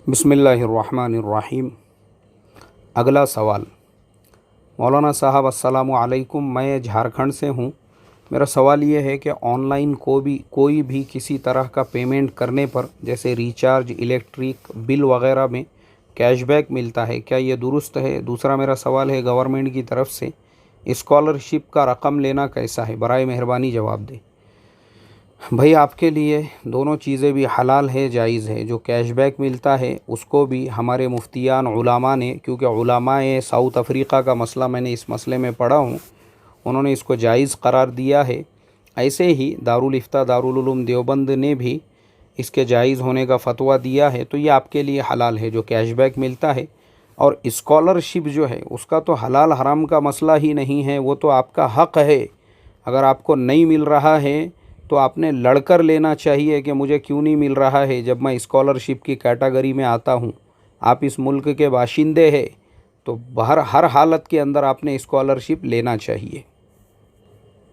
बिस्मिल्लाहिर्रहमानिर्रहीम। अगला सवाल। मौलाना साहब अस्सलामु अलैकुम, मैं झारखंड से हूँ। मेरा सवाल ये है कि ऑनलाइन कोई भी किसी तरह का पेमेंट करने पर, जैसे रिचार्ज, इलेक्ट्रिक बिल वगैरह में कैशबैक मिलता है, क्या ये दुरुस्त है? दूसरा मेरा सवाल है, गवर्नमेंट की तरफ से स्कॉलरशिप का रकम लेना कैसा है? बराए मेहरबानी जवाब दें। भाई, आपके लिए दोनों चीज़ें भी हलाल है, जायज़ है। जो कैशबैक मिलता है उसको भी हमारे मुफ्तियान उलमा ने, क्योंकि उलमाए साउथ अफ्रीका का मसला मैंने इस मसले में पढ़ा हूँ, उन्होंने इसको जायज़ करार दिया है। ऐसे ही दारुल इफ्ता दारुल उलूम देवबंद ने भी इसके जायज़ होने का फ़तवा दिया है। तो ये आपके लिए हलाल है जो कैशबैक मिलता है। और स्कॉलरशिप जो है उसका तो हलाल हराम का मसला ही नहीं है, वो तो आपका हक़ है। अगर आपको नहीं मिल रहा है तो आपने लड़कर लेना चाहिए कि मुझे क्यों नहीं मिल रहा है, जब मैं स्कॉलरशिप की कैटेगरी में आता हूँ। आप इस मुल्क के बाशिंदे हैं तो हर हालत के अंदर आपने स्कॉलरशिप लेना चाहिए।